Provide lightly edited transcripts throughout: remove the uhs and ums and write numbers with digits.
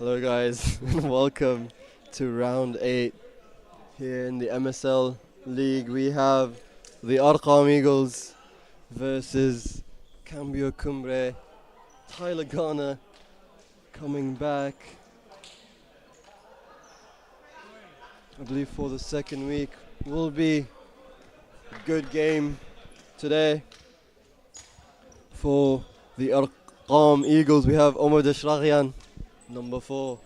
Hello guys and welcome to round 8 here in the MSL league. We have the Arqam Eagles versus Cambio Cumbre. Tyler Ghana coming back, I believe, for the second week. Will be a good game today for the Arqam Eagles. We have Omar Dashraghyan, number 4,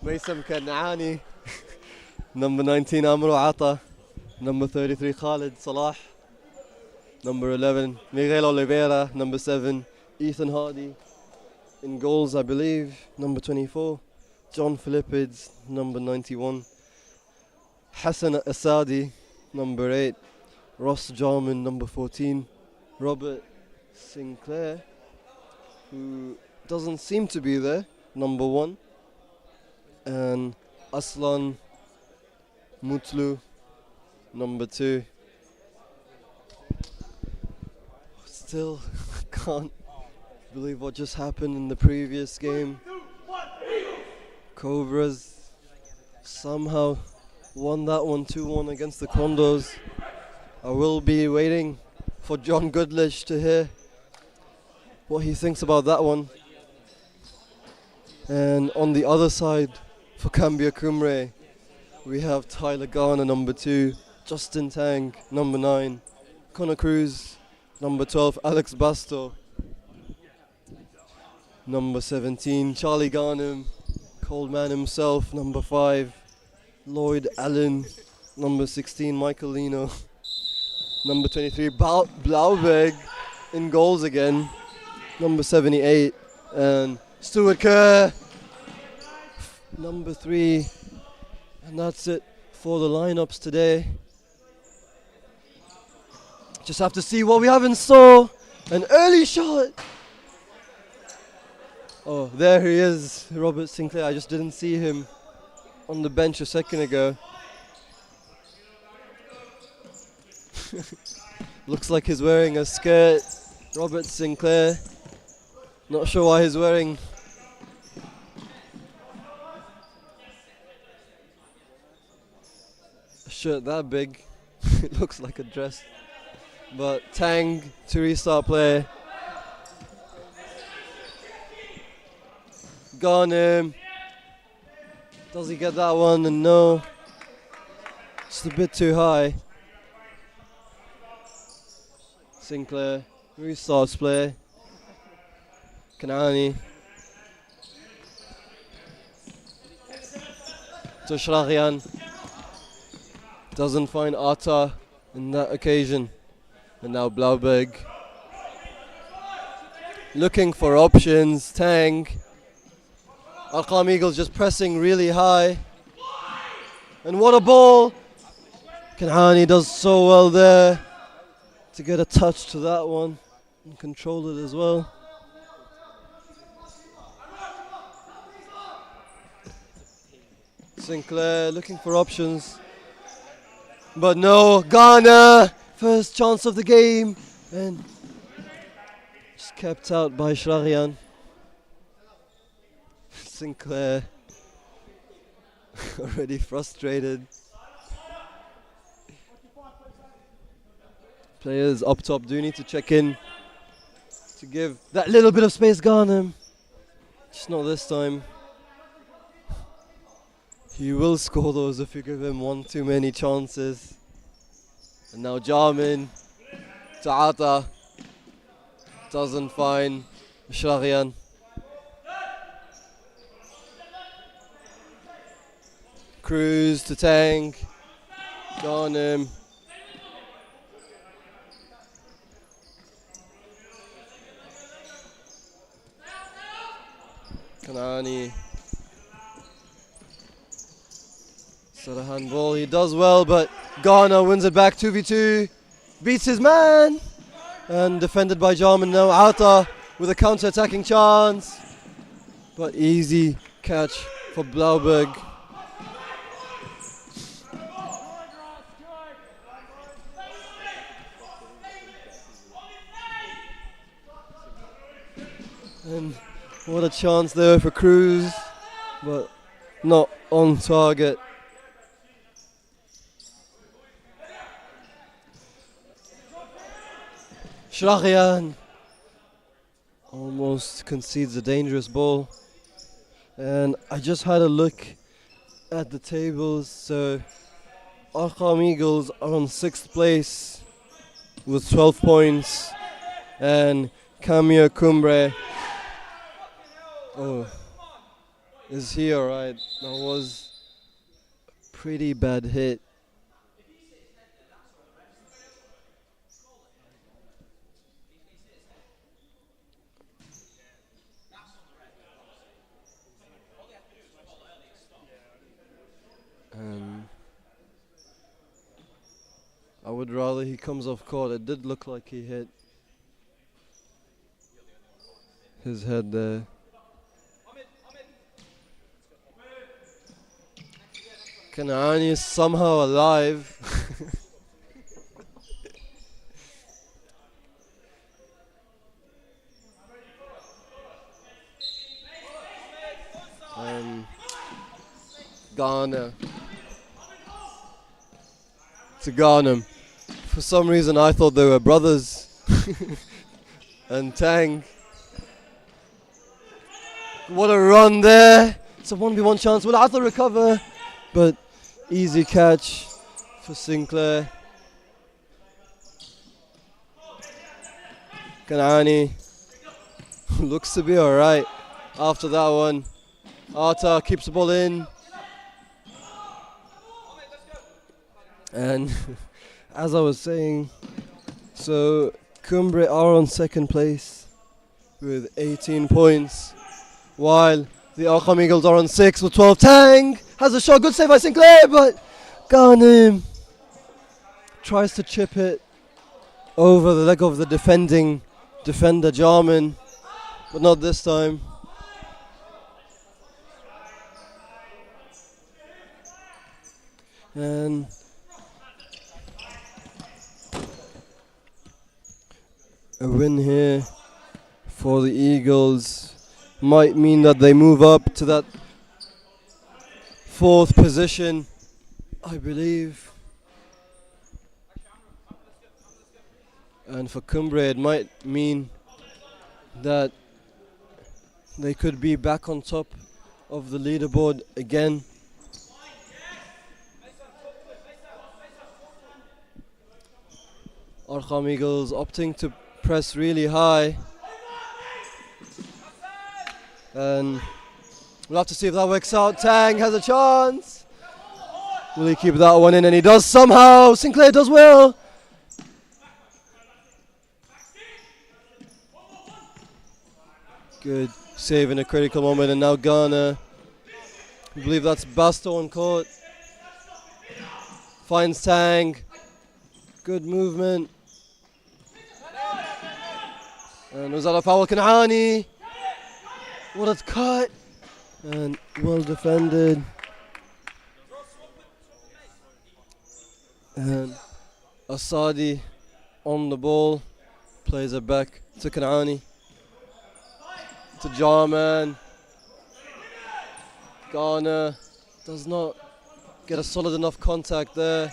Maysam Kanani, number 19 Amro Ata, number 33 Khalid Salah, number 11 Miguel Oliveira, number 7 Ethan Hardy. In goals, I believe, number 24 John Philippids, number 91 Hassan Asadi, number 8 Ross Jarman, number 14 Robert Sinclair, who doesn't seem to be there, number 1, and Aslan Mutlu, number 2. Still can't believe what just happened in the previous game. Cobras somehow won that one 2-1 against the Condos. I will be waiting for John Goodlich to hear what he thinks about that one. And on the other side, for Cambio Cumbre, we have Tyler Garner, number 2, Justin Tang, number 9, Connor Cruz, number 12, Alex Basto, number 17, Charlie Garnham, Coldman himself, number 5, Lloyd Allen, number 16, Michael Lino, number 23, Blauberg in goals again, number 78, and Stuart Kerr, number 3. And that's it for the lineups today. Just have to see what we have in store. An early shot. Oh, there he is, Robert Sinclair. I just didn't see him on the bench a second ago. Looks like he's wearing a skirt. Robert Sinclair. Not sure why he's wearing a shirt that big. It looks like a dress. But Tang to restart play. Garnham. Does he get that one? And no. Just a bit too high. Sinclair restarts play. Kanani. Dashraghyan. Doesn't find Ata in that occasion. And now Blauberg. Looking for options. Tang. Arqam Eagles just pressing really high. And what a ball! Kanani does so well there to get a touch to that one and control it as well. Sinclair looking for options. But no, Ghana, first chance of the game, and just kept out by Shraghyan. Sinclair already frustrated. Players up top do need to check in to give that little bit of space Ghana. Just not this time. He will score those if you give him one too many chances. And now Jarman to Ata. Doesn't find Shraghyan. Cruz to Tang. Garnham. Kanani. So a handball, he does well, but Ghana wins it back 2v2, beats his man, and defended by Jarman now. Ata with a counter-attacking chance, but easy catch for Blauberg. And what a chance there for Cruz. but not on target. Shraghian almost concedes a dangerous ball. And I just had a look at the tables. So Arqam Eagles are on 6th place with 12 points. And Cambio Cumbre is he alright? That was a pretty bad hit. I would rather he comes off court. It did look like he hit his head there. Kanani is somehow alive. Ghana. To Ghana. For some reason I thought they were brothers. And Tang. What a run there. It's a 1v1 chance. Will Arthur recover? But easy catch for Sinclair. Kanani looks to be alright after that one. Arta keeps the ball in. And as I was saying, so Cumbre are on 2nd place with 18 points, while the Arqam Eagles are on 6th with 12. Tang has a shot, good save by Sinclair, but Ghanem tries to chip it over the leg of the defending defender Jarman, but not this time. And a win here for the Eagles might mean that they move up to that 4th position, I believe. And for Cumbre, it might mean that they could be back on top of the leaderboard again. Arqam Eagles opting to press really high. And we'll have to see if that works out. Tang has a chance. Will he keep that one in? And he does somehow. Sinclair does well. Good save in a critical moment. And now Ghana, I believe that's Basto on court, finds Tang. Good movement. And was that a foul? Kanani. What a cut. And well defended. And Asadi on the ball. Plays it back to Kanani. To Jarman. Ghana does not get a solid enough contact there.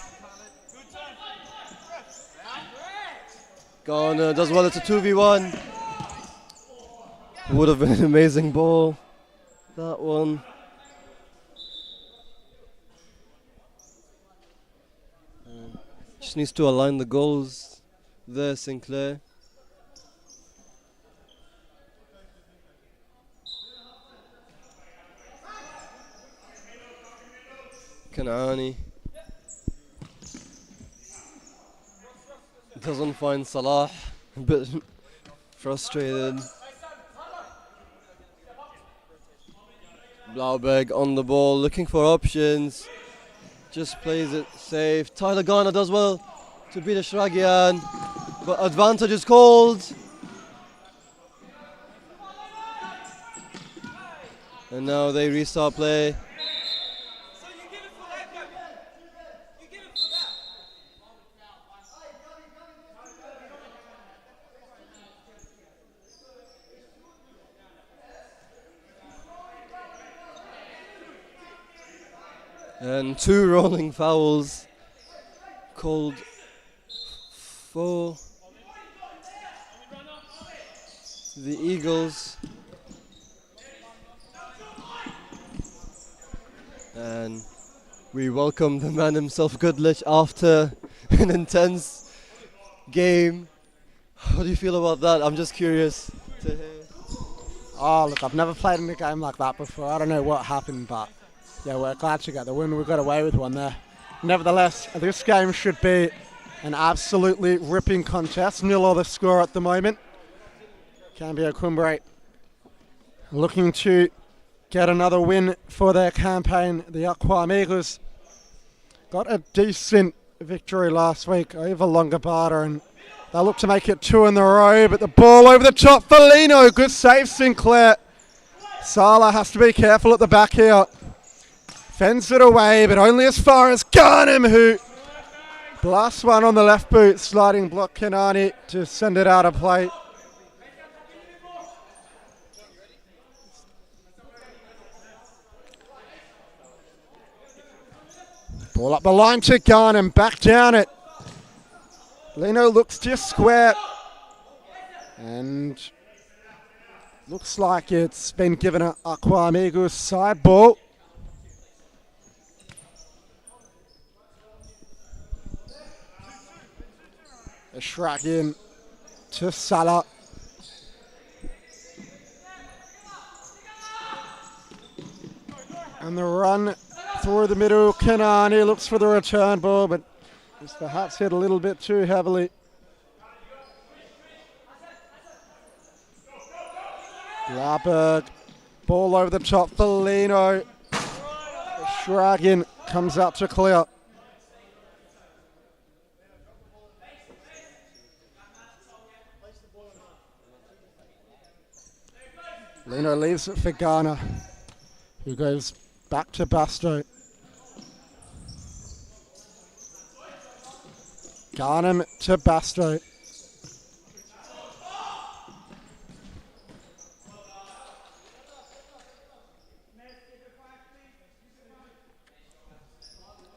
Ghana does well. It's a 2v1. Would have been an amazing ball. That one. Just needs to align the goals there, Sinclair. Kanani doesn't find Salah, a bit frustrated. Blauberg on the ball, looking for options. Just plays it safe. Tyler Ghana does well to beat Ashragian, but advantage is called. And now they restart play. And 2 rolling fouls called for the Eagles. And we welcome the man himself, Goodlich, after an intense game. How do you feel about that? I'm just curious to hear. Oh, look, I've never played in a game like that before. I don't know what happened, but yeah, we're glad to get the win. We got away with one there. Nevertheless, this game should be an absolutely ripping contest. 0-0 the score at the moment. Cambio Cumbre looking to get another win for their campaign. The Arqam Eagles got a decent victory last week over Longabata, and they look to make it 2 in a row, but the ball over the top for Lino. Good save, Sinclair. Sala has to be careful at the back here. Fends it away, but only as far as Garnham, who blasts one on the left boot. Sliding block Kanani to send it out of play. Ball up the line to Garnham, back down it. Lino looks just square. And looks like it's been given an Arqam Eagles side ball. A shrug in to Salah. And the run through the middle. Kanani looks for the return ball, but it's perhaps hit a little bit too heavily. Larberg, ball over the top for Lino. Shrug in, comes out to clear. Lino leaves it for Ghana, who goes back to Basto. Garnham to Basto.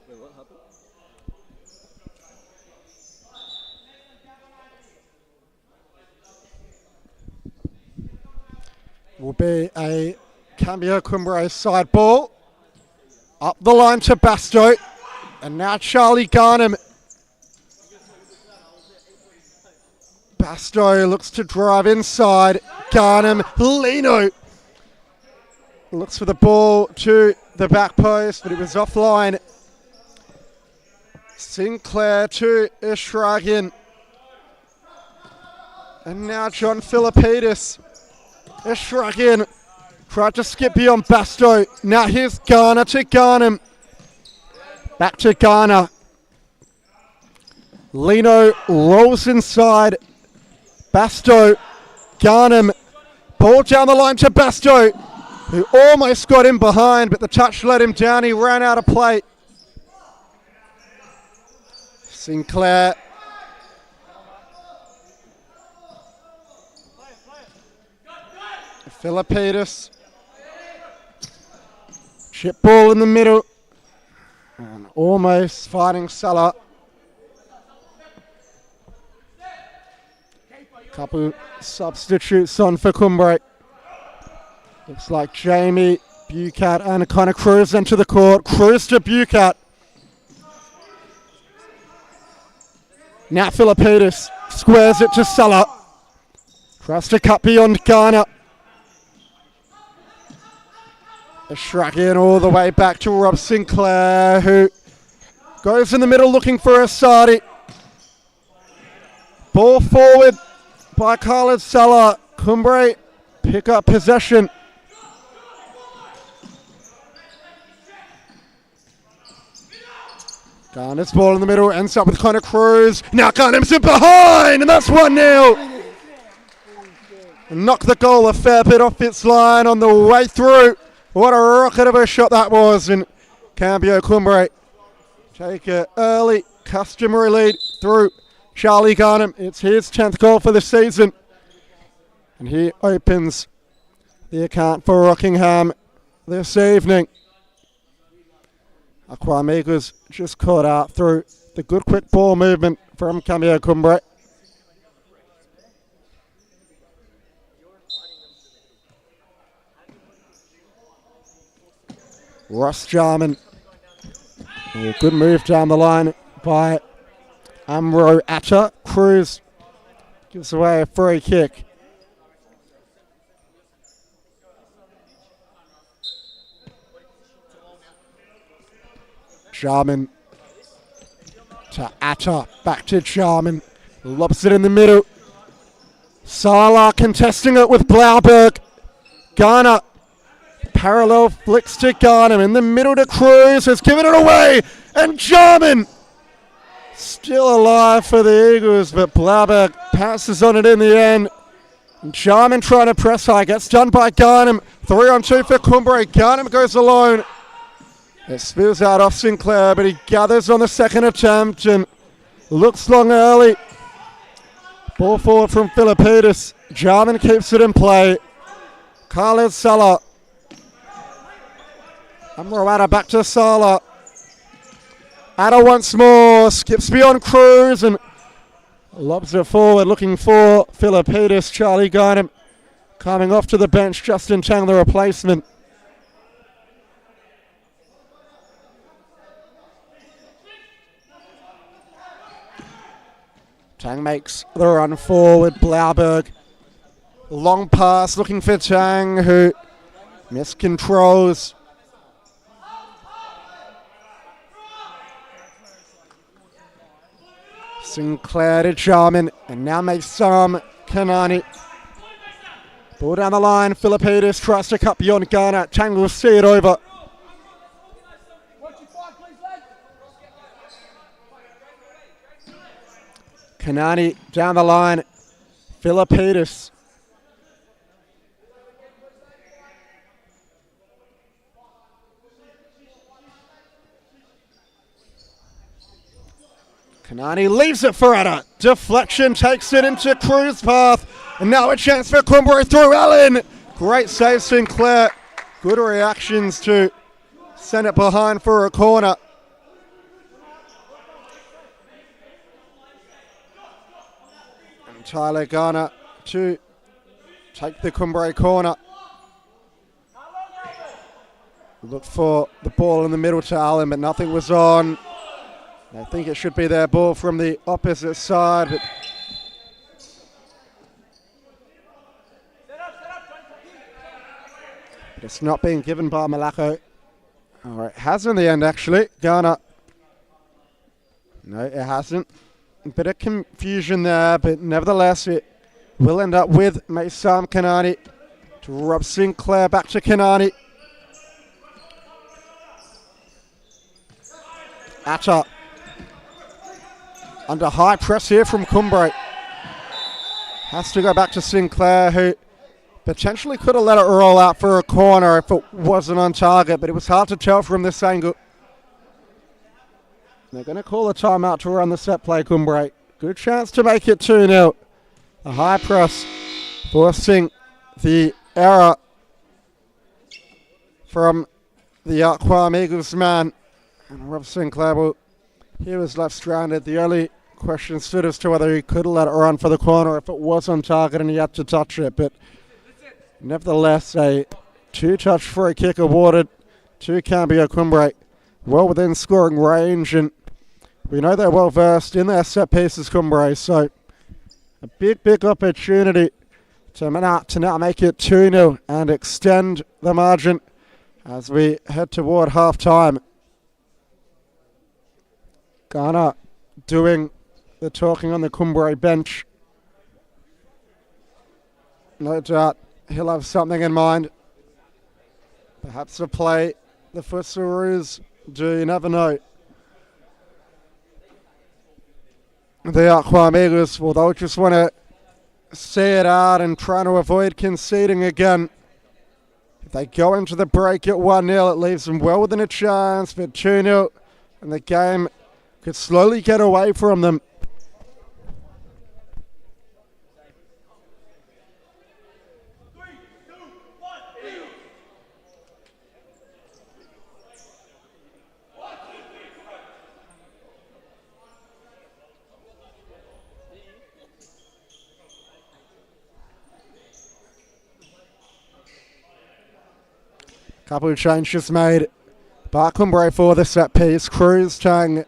Wait, what happened? Will be a Cambio Cumbre side ball. Up the line to Basto. And now Charlie Garnham. Basto looks to drive inside. Garnham, Lino looks for the ball to the back post, but it was offline. Sinclair to Ishragin. And now John Philippidis. Ishragin tried to skip beyond Basto. Now here's Garner to Garnham. Back to Garner. Lino rolls inside. Basto, Garnham, ball down the line to Basto, who almost got him behind, but the touch let him down. He ran out of play. Sinclair. Philippidis. Chip ball in the middle. And almost fighting Salah. Couple substitutes on for Cumbre. Looks like Jamie, Bucat, and Connor Cruz into the court. Cruz to Bucat. Now Philippidis squares it to Salah. Tries to cut beyond Ghana. A shrug in all the way back to Rob Sinclair, who goes in the middle looking for Asadi. Ball forward by Khalid Salah. Cumbre pick up possession. Garner's ball in the middle, ends up with Connor Cruz. Now Garner's in behind, and that's 1-0. Knock the goal a fair bit off its line on the way through. What a rocket of a shot that was, and Cambio Cumbre take an early customary lead through Charlie Garnham. It's his 10th goal for the season. And he opens the account for Rockingham this evening. Arqam Eagles just caught out through the good quick ball movement from Cambio Cumbre. Ross Jarman. Oh, good move down the line by Amro Atta. Cruz gives away a free kick. Jarman to Atta, back to Jarman, lobs it in the middle. Salah contesting it with Blauberg. Garner, parallel flicks to Garner, in the middle to Cruz, has given it away, and Jarman still alive for the Eagles, but Blauberg passes on it in the end. Jarman trying to press high, gets done by Garnham. 3-on-2 for Cumbre. Garnham goes alone. It spills out off Sinclair, but he gathers on the second attempt and looks long early. Ball forward from Philippidis. Jarman keeps it in play. Khaled Salah. Amro Atta back to Salah. Atta once more, skips beyond Cruz and lobs it forward, looking for Philippidis. Charlie Garnham coming off to the bench, Justin Tang, the replacement. Tang makes the run forward. Blauberg. Long pass looking for Tang, who miscontrols. Sinclair to Jarman, and now makes some Kanani. Ball down the line. Philippidis tries to cut beyond Garner. Tang will see it over. Kanani down the line. Philippidis. Kanani leaves it for Atta. Deflection takes it into Cruz path. And now a chance for Cumbre through Allen. Great save, Sinclair. Good reactions to send it behind for a corner. And Tyler Garner to take the Cumbre corner. Look for the ball in the middle to Allen, but nothing was on. I think it should be their ball from the opposite side, but it's not being given by Malako. All right, has in the end, actually. Garner. No, it hasn't. A bit of confusion there, but nevertheless, it will end up with Maysam Kanani to Rob Sinclair back to Kanani. Atta. Under high press here from Cumbre. Has to go back to Sinclair, who potentially could have let it roll out for a corner if it wasn't on target, but it was hard to tell from this angle. They're going to call a timeout to run the set play, Cumbre. Good chance to make it 2-0. A high press forcing the error from the Arqam Eagles man. And Rob Sinclair, he was left stranded. The only question stood as to whether he could have let it run for the corner if it was on target and he had to touch it. But nevertheless, a two-touch free kick awarded to Cambio Cumbre. Well within scoring range, and we know they're well versed in their set pieces, Cumbre. So a big opportunity to now make it 2-0 and extend the margin as we head toward half-time. Garner doing the talking on the Cumbre bench. No doubt he'll have something in mind. Perhaps a play the Fussaroos do, you never know. The Arqam Eagles, well, they'll just want to see it out and trying to avoid conceding again. If they go into the break at 1-0, it leaves them well within a chance for 2-0, and the game could slowly get away from them. Couple of changes made by Cumbre for the set piece. Cruz, Tang,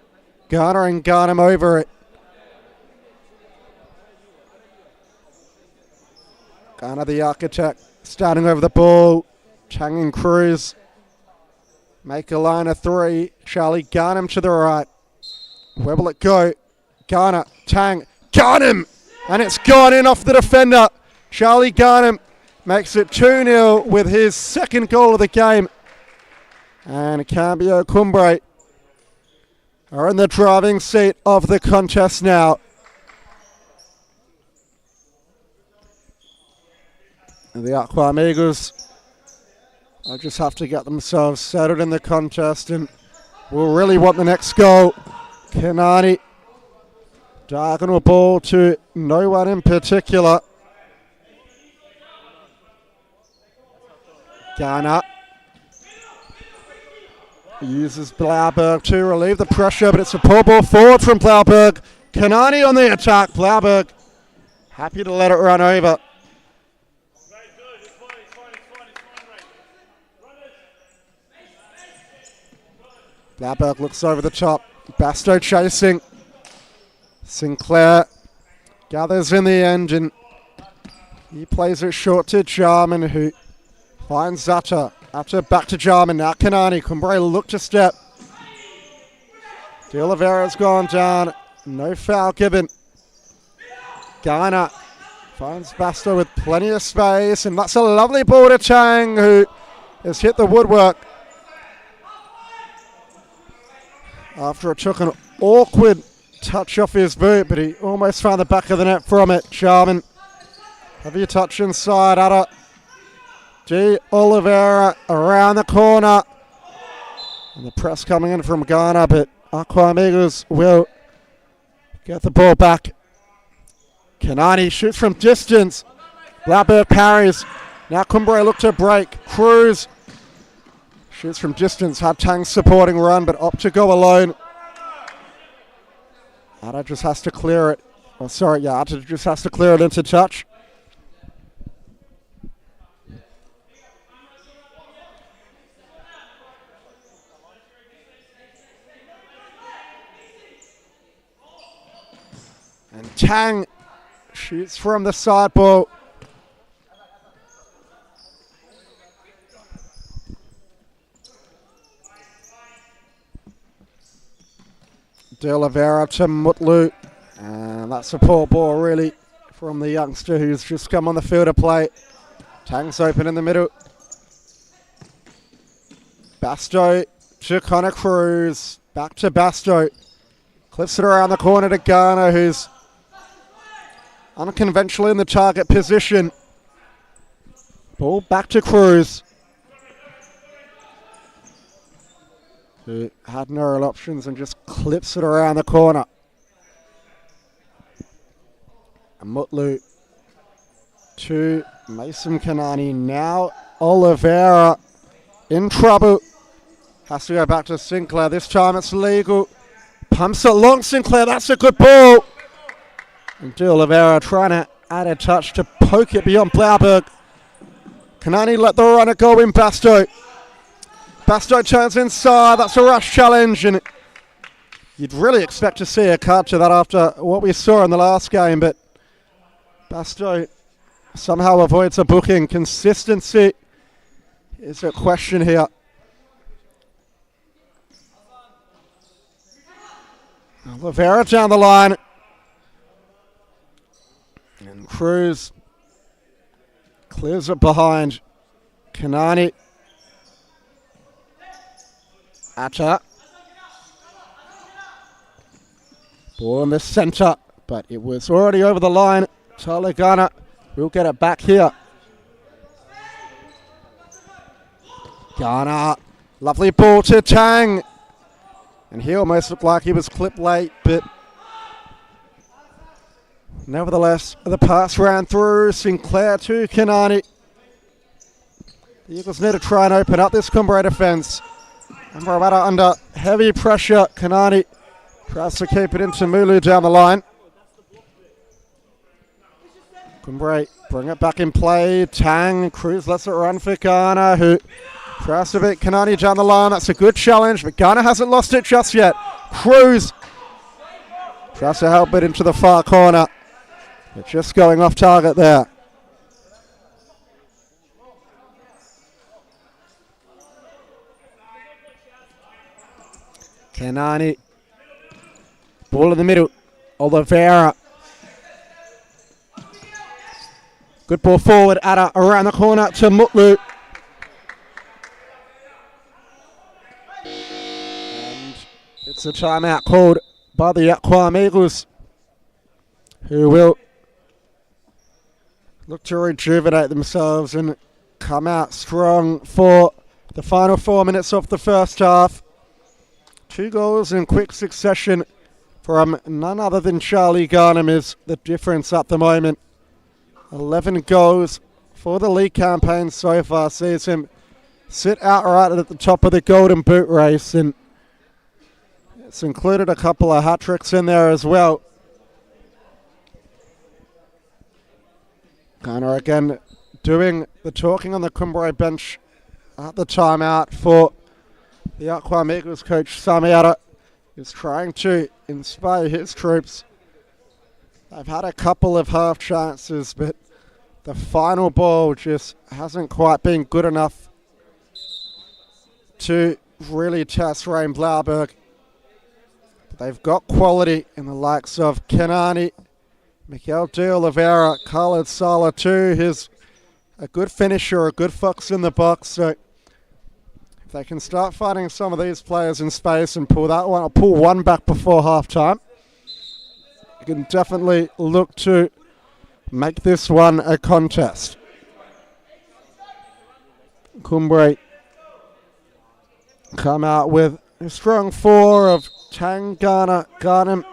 Garner and Garnham over it. Garner the architect starting over the ball. Tang and Cruz make a line of three. Charlie Garnham to the right. Where will it go? Garner, Tang, Garnham! And it's gone in off the defender. Charlie Garnham makes it 2-0 with his second goal of the game. And Cambio Cumbre are in the driving seat of the contest now. And the Arqam Eagles will just have to get themselves settled in the contest and will really want the next goal. Kanani, diagonal ball to no one in particular. Garner uses Blauberg to relieve the pressure, but it's a poor ball forward from Blauberg. Kanani on the attack. Blauberg happy to let it run over. Blauberg looks over the top. Basto chasing. Sinclair gathers in the end and he plays it short to Jarman, who finds Atta. Atta back to Jarman. Now Kanani. Cumbre look to step. De Oliveira's gone down. No foul given. Garner finds Basto with plenty of space, and that's a lovely ball to Tang, who has hit the woodwork after it took an awkward touch off his boot, but he almost found the back of the net from it. Jarman, heavy touch inside. Atta. De Oliveira around the corner. And the press coming in from Garner, but Arqam Eagles will get the ball back. Kanani shoots from distance. Blauberg parries. Now Cumbre look to break. Cruz shoots from distance. Had Tang's supporting run, but opt to go alone. Atta just has to clear it. Oh, sorry, yeah, Atta just has to clear it into touch. And Tang shoots from the side ball. De Oliveira to Mutlu. And that's a poor ball, really, from the youngster who's just come on the field to play. Tang's open in the middle. Basto to Connor Cruz. Back to Basto. Clips it around the corner to Garner, who's unconventionally in the target position. Ball back to Cruz, who had no real options and just clips it around the corner. And Mutlu to Mason Kanani. Now Oliveira in trouble. Has to go back to Sinclair. This time it's legal. Pumps it long, Sinclair. That's a good ball. And De Oliveira trying to add a touch to poke it beyond Blauberg. Kanani let the runner go in Basto. Basto turns inside. That's a rush challenge. And you'd really expect to see a card to that after what we saw in the last game. But Basto somehow avoids a booking. Consistency is a question here. Oliveira down the line. And Cruz clears it behind. Kanani. Atta. Ball in the centre, but it was already over the line. Tyler Garner will get it back here. Garner. Lovely ball to Tang. And he almost looked like he was clipped late, but nevertheless, the pass ran through. Sinclair to Kanani. The Eagles need to try and open up this Cumbre defence. And Parramatta under heavy pressure. Kanani tries to keep it into Mulu down the line. Cumbre bring it back in play. Tang. Cruz lets it run for Garner, who Tries to beat Kanani down the line. That's a good challenge, but Ghana hasn't lost it just yet. Cruz tries to help it into the far corner. But just going off target there. Kanani. Ball in the middle. Oliveira. Good ball forward. Ada around the corner to Mutlu. And it's a timeout called by the Arqam Eagles, who will look to rejuvenate themselves and come out strong for the final 4 minutes of the first half. 2 goals in quick succession from none other than Charlie Garnham is the difference at the moment. 11 goals for the league campaign so far sees him sit outright at the top of the Golden Boot race, and it's included a couple of hat-tricks in there as well. Ghana again doing the talking on the Cumbre bench at the timeout for the Arqam Eagles coach Samiara is trying to inspire his troops. They've had a couple of half chances, but the final ball just hasn't quite been good enough to really test Rain Blauberg. But they've got quality in the likes of Kanani, Miguel de Oliveira, Khaled Salah too. He's a good finisher, a good fox in the box. So if they can start finding some of these players in space and pull one back before half time, you can definitely look to make this one a contest. Cumbre come out with a strong 4 of Tang, Ghana, Garnham,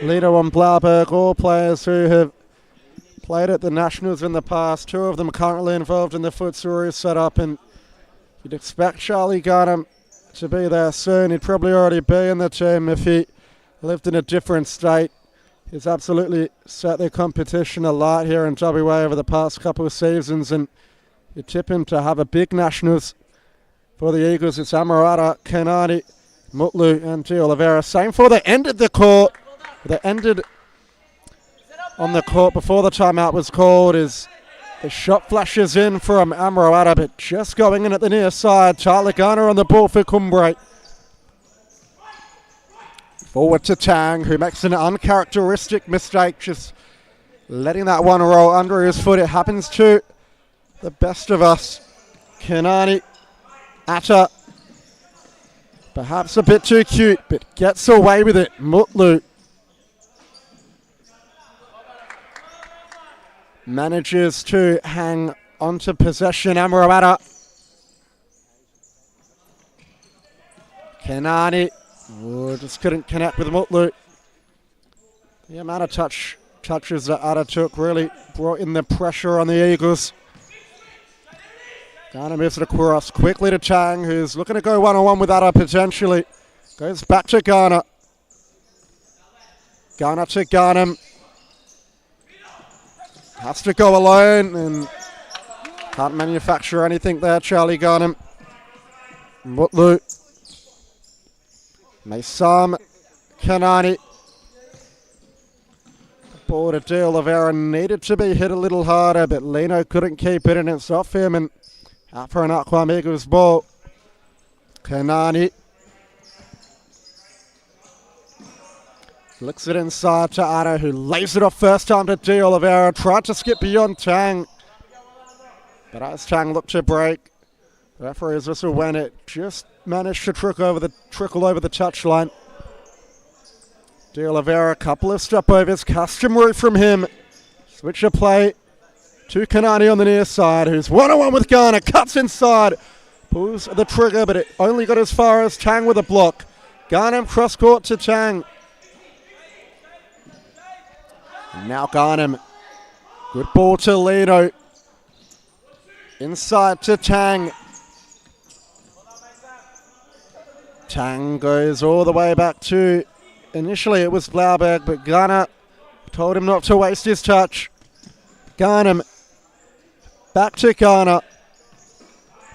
Lido and Blauberg, all players who have played at the Nationals in the past. 2 of them currently involved in the Futsal setup, and you'd expect Charlie Garnham to be there soon. He'd probably already be in the team if he lived in a different state. He's absolutely set the competition alight here in WA over the past couple of seasons, and you tip him to have a big Nationals for the Eagles. It's Amarata, Kanani, Mutlu and De Oliveira. Same for the end of the court. They ended on the court before the timeout was called as the shot flashes in from Amarata, but just going in at the near side. Tyler Garner on the ball for Cumbre. Forward to Tang, who makes an uncharacteristic mistake, just letting that one roll under his foot. It happens to the best of us. Kanani, Atta, perhaps a bit too cute, but gets away with it. Mutlu manages to hang onto possession. Amarata. Kanani. Just couldn't connect with Mutlu. The amount of touches that Ada took really brought in the pressure on the Eagles. Ghana moves it across quickly to Tang, who's looking to go one-on-one with Ada potentially. Goes back to Ghana. Ghana to Garnham. Has to go alone and can't manufacture anything there, Charlie Garnham. Mutlu. Maysam Kanani. Ball to De Oliveira needed to be hit a little harder, but Lino couldn't keep it, and it's off him and out for an Arqam Eagles ball. Kanani flicks it inside to Ada, who lays it off first time to De Oliveira. Tried to skip beyond Tang, but as Tang looked to break, the referee's whistle when it just managed to trickle over the touchline. De Oliveira, a couple of stopovers, customary from him. Switch of play to Kanani on the near side, who's one-on-one with Ghana, cuts inside, pulls the trigger, but it only got as far as Tang with a block. Garnham cross-court to Tang. And now Garnham, good ball to Lido. Inside to Tang. Tang goes all the way back to, initially it was Blauberg, but Ghana told him not to waste his touch. Garnham, back to Ghana.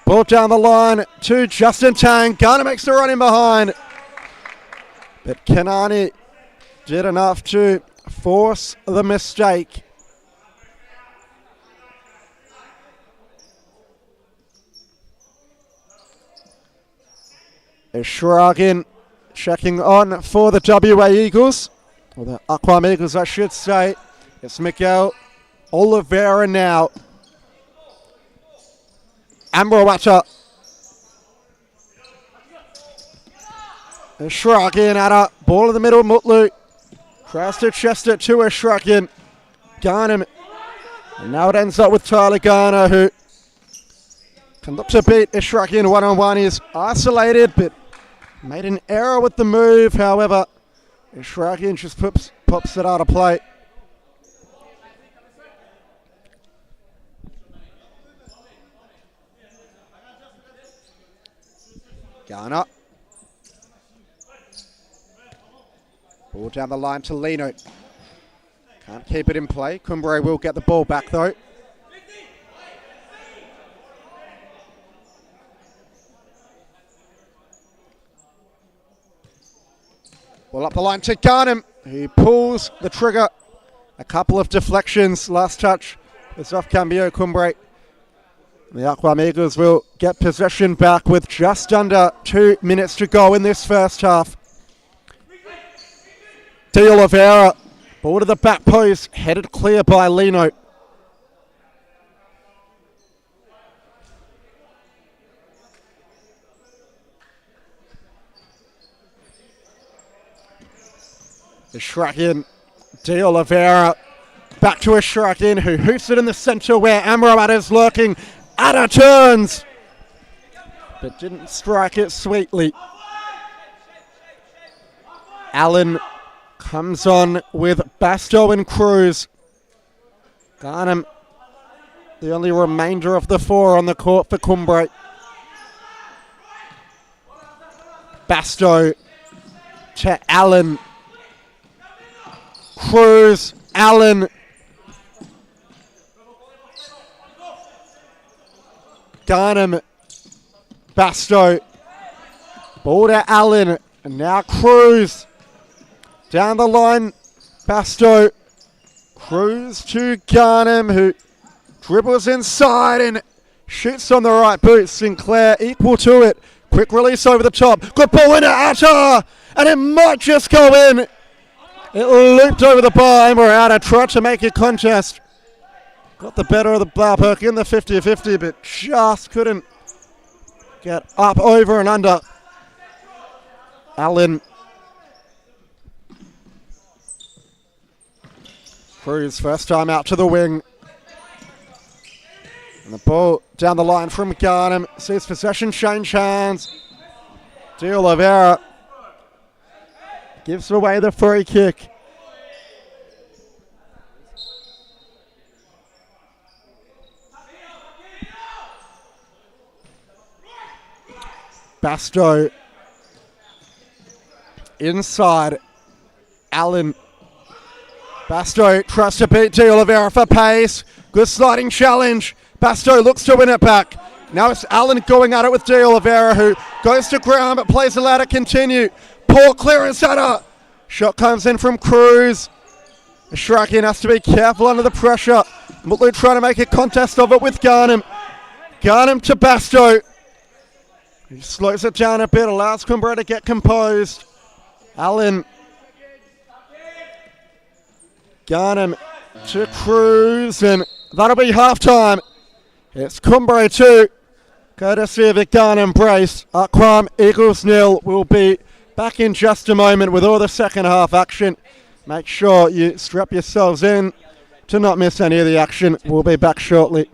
Ball down the line to Justin Tang. Garner makes the run in behind. But Kanani did enough to force the mistake. Ishragin checking on for the WA Eagles, or the Arqam Eagles I should say. It's Miguel Oliveira now. Amrawata. Ishragin at a ball in the middle, Mutlu. Tries to chest it to Ishragin. Garner. And now it ends up with Tyler Garner, who can look to beat Ishragin one-on-one. He is isolated, but made an error with the move. However, Ishragin just pops it out of play. Garner. Ball down the line to Lino. Can't keep it in play. Cumbre will get the ball back though. Ball up the line to Garnham. He pulls the trigger. A couple of deflections. Last touch is off Cambio Cumbre. The Arqam Eagles will get possession back with just under 2 minutes to go in this first half. De Oliveira, ball to the back post, headed clear by Lino. Ishragin, De Oliveira, back to Ishragin, who hoops it in the centre where Amrabat is lurking. Ada turns, but didn't strike it sweetly. Allen comes on with Basto and Cruz. Garnham, the only remainder of the four on the court for Cumbre. Basto to Allen. Cruz, Allen. Garnham, Basto. Ball to Allen. And now Cruz. Down the line, Basto. Cruz to Garnham, who dribbles inside and shoots on the right boot. Sinclair equal to it. Quick release over the top. Good ball into Atta, and it might just go in. It looped over the bar, and we're out. I tried to make a contest. Got the better of the Blauperk in the 50-50, but just couldn't get up, over and under. Allen. Cruz, first time out to the wing. And the ball down the line from Garnham. Sees possession change hands. De Oliveira gives away the free kick. Basto inside. Allen. Basto tries to beat De Oliveira for pace. Good sliding challenge. Basto looks to win it back. Now it's Allen going at it with De Oliveira, who goes to ground but plays allowed to continue. Poor clearance at her. Shot comes in from Cruz. Ishragin has to be careful under the pressure. Mutlu trying to make a contest of it with Garnham. Garnham to Basto. He slows it down a bit, allows Cumbre to get composed. Allen. Garnham to Cruz, and that'll be halftime. It's Cumbre 2, courtesy of the Garnham brace. Arqam Eagles 0. We'll be back in just a moment with all the second half action. Make sure you strap yourselves in to not miss any of the action. We'll be back shortly.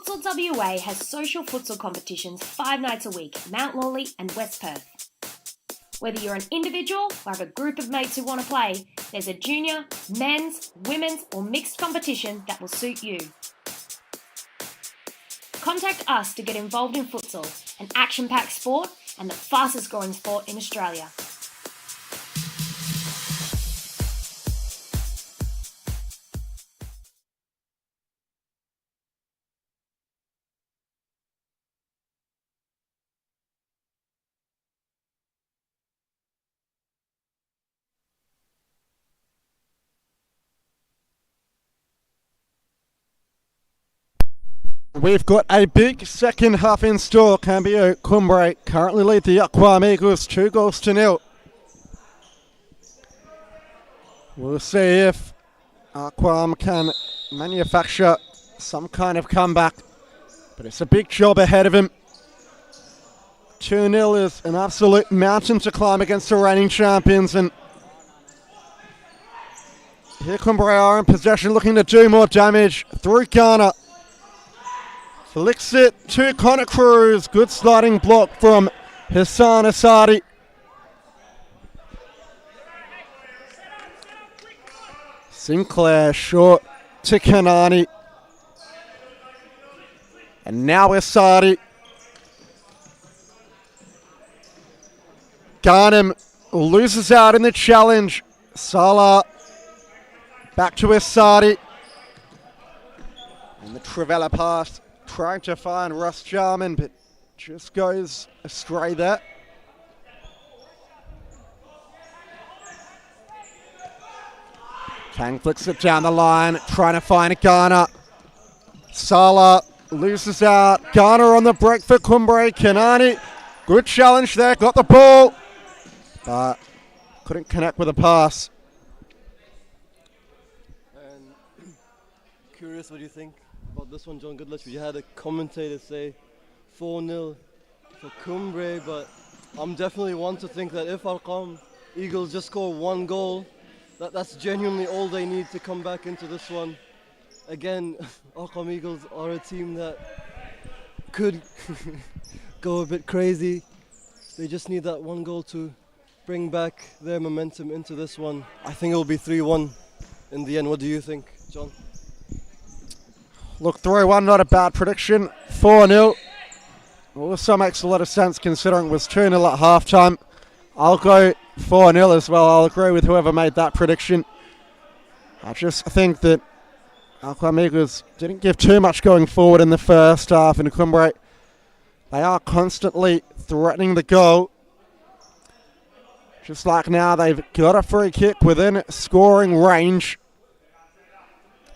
Futsal WA has social futsal competitions 5 nights a week at Mount Lawley and West Perth. Whether you're an individual or have a group of mates who want to play, there's a junior, men's, women's or mixed competition that will suit you. Contact us to get involved in futsal, an action-packed sport and the fastest growing sport in Australia. We've got a big second half in store. Cambio Cumbre currently lead the Arqam Eagles 2-0. We'll see if Arqam can manufacture some kind of comeback, but it's a big job ahead of him. 2-0 is an absolute mountain to climb against the reigning champions, and here Cumbre are in possession, looking to do more damage through Ghana. Flicks it to Connor Cruz. Good sliding block from Hassan Asadi. Sinclair short to Kanani. And now Asadi. Ghanem loses out in the challenge. Salah back to Asadi. And the Trivella pass. Trying to find Russ Jarman, but just goes astray there. Kang flicks it down the line, trying to find Ghana. Salah loses out. Ghana on the break for Cumbre. Kanani, good challenge there, got the ball, but couldn't connect with a pass. And curious, what do you think about this one, John Goodluck? You had a commentator say 4-0 for Cumbre, but I'm definitely one to think that if Arqam Eagles just score one goal, that's genuinely all they need to come back into this one. Again, Arqam Eagles are a team that could go a bit crazy. They just need that one goal to bring back their momentum into this one. I think it'll be 3-1 in the end. What do you think, John? Look, 3-1, not a bad prediction. 4-0 also makes a lot of sense considering it was 2-0 at halftime. I'll go 4-0 as well. I'll agree with whoever made that prediction. I just think that Arqam Eagles didn't give too much going forward in the first half, and Cumbre, they are constantly threatening the goal. Just like now, they've got a free kick within scoring range.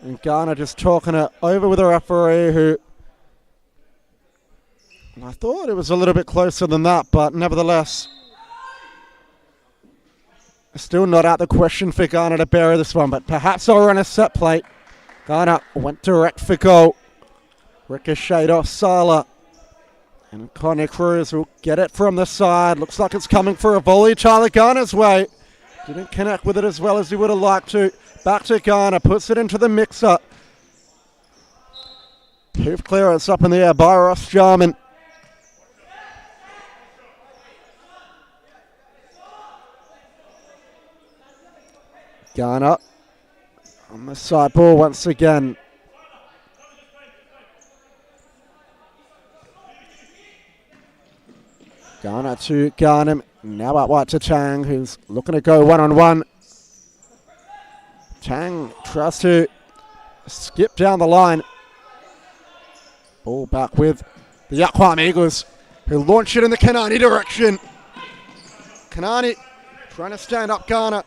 And Ghana just talking it over with the referee, who I thought it was a little bit closer than that, but nevertheless, still not out the question for Ghana to bury this one, but perhaps they'll run a set plate. Ghana went direct for goal. Ricocheted off Salah. And Connor Cruz will get it from the side. Looks like it's coming for a volley Tyler Ghana's way. Didn't connect with it as well as he would have liked to. Back to Ghana, puts it into the mixer. Hoof clearance up in the air by Ross Jarman. Ghana on the side ball once again. Ghana to Ghanem. Now out wide to Tang, who's looking to go one-on-one. Tang tries to skip down the line. Ball back with the Arqam Eagles, who launch it in the Kanani direction. Kanani trying to stand up Ghana.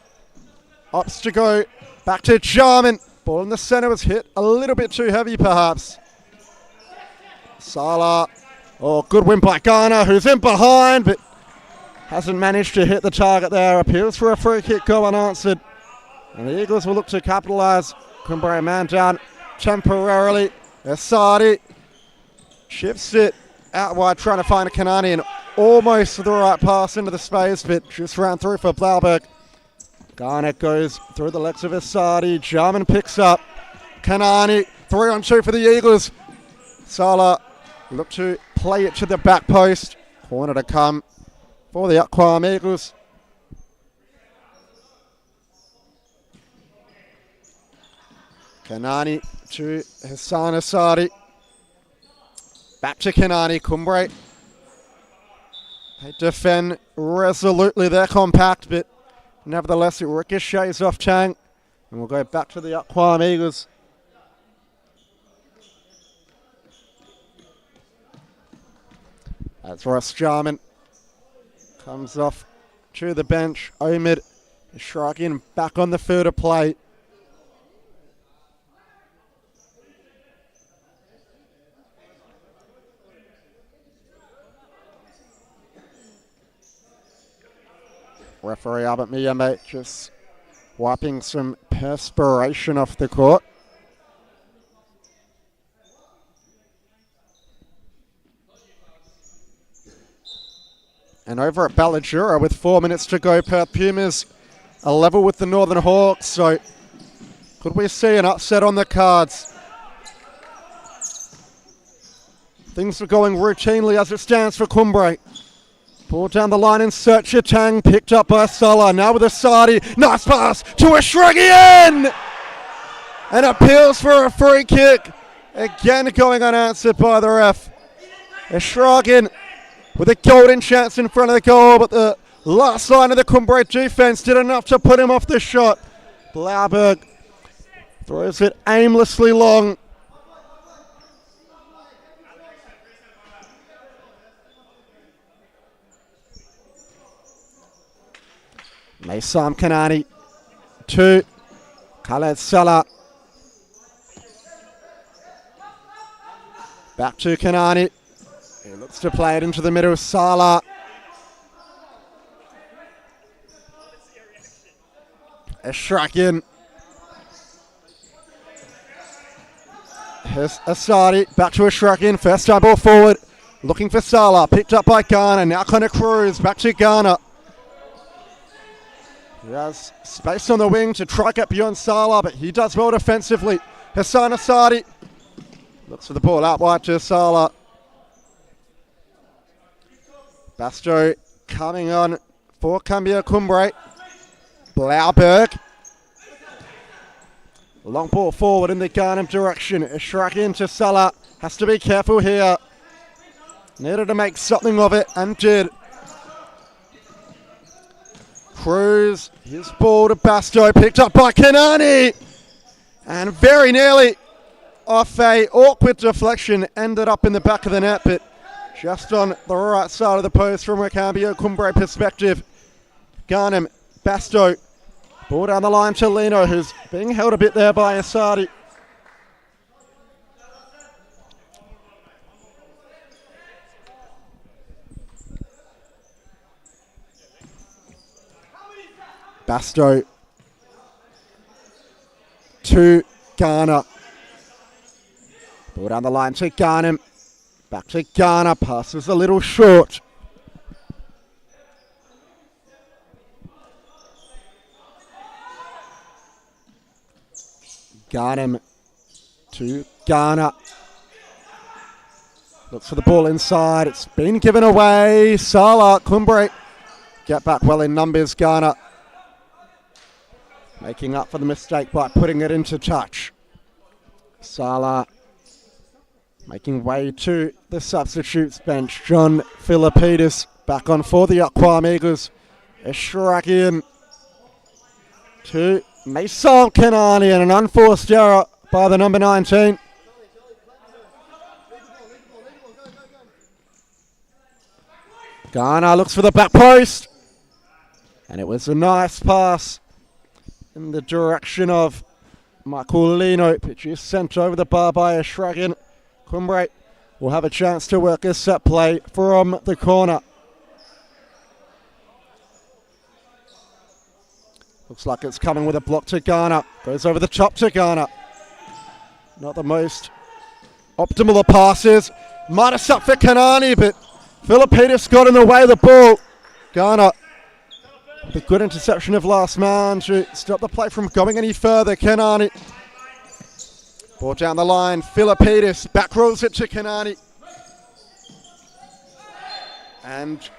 Opts to go back to Jarman. Ball in the centre was hit a little bit too heavy perhaps. Salah. Oh, good win by Ghana, who's in behind, but hasn't managed to hit the target there. Appeals for a free kick, go unanswered. And the Eagles will look to capitalise. Cumbre man down temporarily. Asadi chips it out wide, trying to find a Kanani, and almost the right pass into the space, but just ran through for Blauberg. Ghana goes through the legs of Asadi. Jarman picks up. Kanani, 3-on-2 for the Eagles. Salah look to play it to the back post. Corner to come for the Arqam Eagles. Kanani to Hassan Asadi. Back to Kanani. Cumbre. They defend resolutely. They're compact, but nevertheless it ricochets off Chang. And we'll go back to the Arqam Eagles. That's Ross Jarman. Comes off to the bench. Omid Shrakin back on the field of play. Referee Albert Miyame just wiping some perspiration off the court. And over at Ballajura with 4 minutes to go, Perth Pumas a level with the Northern Hawks. So could we see an upset on the cards? Things are going routinely as it stands for Cumbre. Ball down the line in search of Tang, picked up by Salah. Now with Asadi, nice pass to Ashragian! And appeals for a free kick. Again going unanswered by the ref. Ashragian with a golden chance in front of the goal, but the last line of the Cumbre defense did enough to put him off the shot. Blauberg throws it aimlessly long. Maysam Kanani to Khaled Salah. Back to Kanani. He looks to play it into the middle. Salah. Ashrakian. Here's Asadi. Back to Ashrakian. First time ball forward. Looking for Salah. Picked up by Ghana. Now Connor Cruz. Back to Ghana. He has space on the wing to try get beyond Salah, but he does well defensively. Hassan Asadi looks for the ball out wide to Salah. Basto coming on for Cambio Cumbre. Blauberg. Long ball forward in the Ghanem direction. Ashrakian to Salah. Has to be careful here. Needed to make something of it and did. Cruz, his ball to Basto, picked up by Kanani. And very nearly off a awkward deflection, ended up in the back of the net, but just on the right side of the post from a Cambio Cumbre perspective. Ghanem, Basto, ball down the line to Lino, who's being held a bit there by Asadi. Basto to Ghana. Ball down the line to Ghanem. Back to Ghana. Passes a little short. Ghanem to Ghana. Looks for the ball inside. It's been given away. Salah, Cumbre get back well in numbers. Ghana making up for the mistake by putting it into touch. Salah making way to the substitutes bench. John Philippidis back on for the Arqam Eagles. Ashrakian to Mason Kanani, and an unforced error by the number 19. Ghana looks for the back post. And it was a nice pass in the direction of Michael Lino, which is sent over the bar by Ashrakian. Cumbre will have a chance to work a set play from the corner. Looks like it's coming with a block to Ghana. Goes over the top to Ghana. Not the most optimal of passes. Might have sucked for Kanani, but Philippidis got in the way of the ball. Ghana, the good interception of last man to stop the play from going any further. Kanani Ball down the line, Philippidis back rolls it to Kanani. And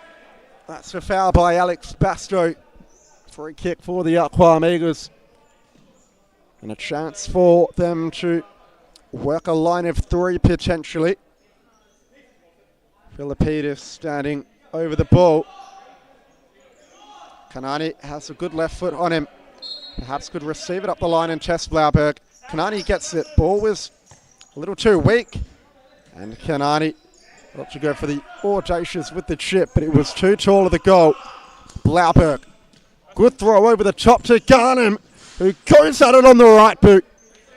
that's a foul by Alex Basto. Free kick for the Arqam Eagles. And a chance for them to work a line of three potentially. Philippidis standing over the ball. Kanani has a good left foot on him. Perhaps could receive it up the line and test Blauberg. Kanani gets it. Ball was a little too weak. And Kanani got to go for the audacious with the chip, but it was too tall of the goal. Blauberg. Good throw over the top to Garnham, who goes at it on the right boot,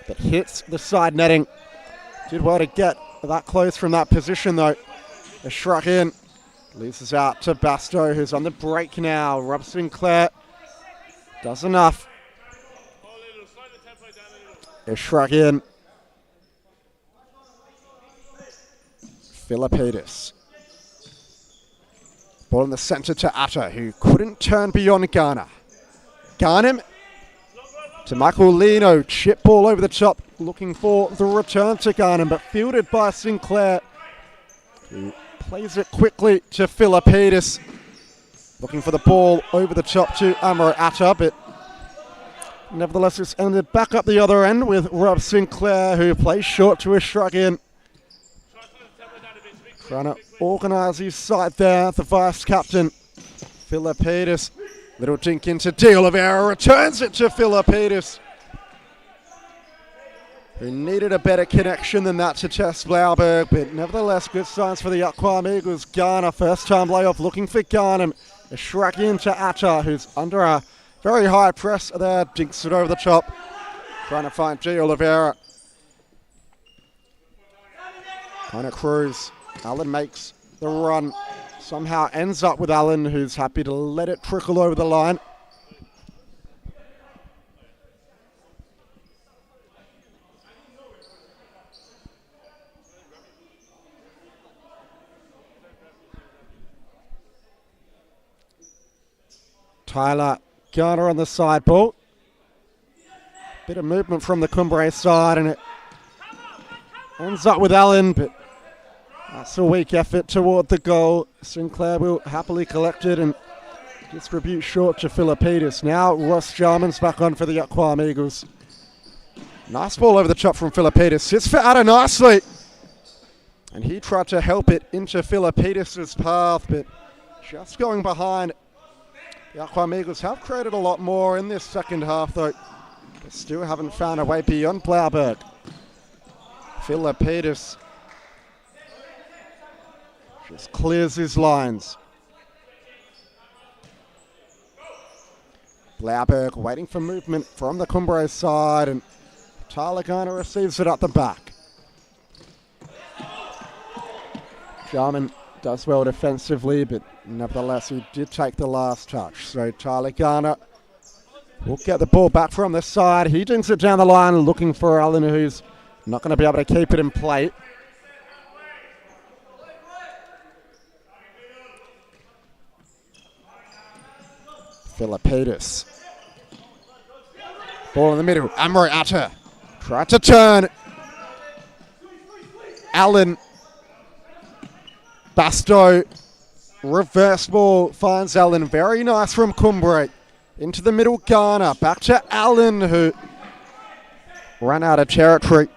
but hits the side netting. Did well to get that close from that position though. A shrug in. Leaves us out to Basto, who's on the break now. Rob Sinclair does enough. A shrug in. Philippidis. Ball in the centre to Atta, who couldn't turn beyond Ghana. Garnham to Michael Lino. Chip ball over the top, looking for the return to Garnham, but fielded by Sinclair, who plays it quickly to Philippidis. Looking for the ball over the top to Amro Atta, but nevertheless it's ended back up the other end with Rob Sinclair, who plays short to a shrug in. Trying to organise his side there, the vice-captain, Philippidis. Little dink into De Oliveira, returns it to Philippidis, who needed a better connection than that to Tess Blauberg, but nevertheless good signs for the Arqam Eagles. Ghana, first time layoff, looking for Garnham. A shrug into Atta, who's under a very high press there, dinks it over the top, trying to find De Oliveira. Kind of Cruz. Allen makes the run, somehow ends up with Allen, who's happy to let it trickle over the line. Tyler Garner on the side ball. Bit of movement from the Cumbre side, and it ends up with Allen, but that's a weak effort toward the goal. Sinclair will happily collect it and distribute short to Philippidis. Now Ross Jarman's back on for the Arqam Eagles. Nice ball over the top from Philippidis. Sits for Atta nicely. And he tried to help it into Philippidis' path, but just going behind. The Arqam Eagles have created a lot more in this second half though. They still haven't found a way beyond Blauberg. Philippidis just clears his lines. Blauberg waiting for movement from the Cumbre side, and Tyler Garner receives it at the back. Jarman does well defensively, but nevertheless he did take the last touch. So Tyler Garner will get the ball back from the side. He dinks it down the line, looking for Allen, who's not going to be able to keep it in play. Philippidis. Ball in the middle. Amro Atta tried to turn. Allen. Basto. Reverse ball finds Allen. Very nice from Cumbre. Into the middle, Garner. Back to Allen, who ran out of territory.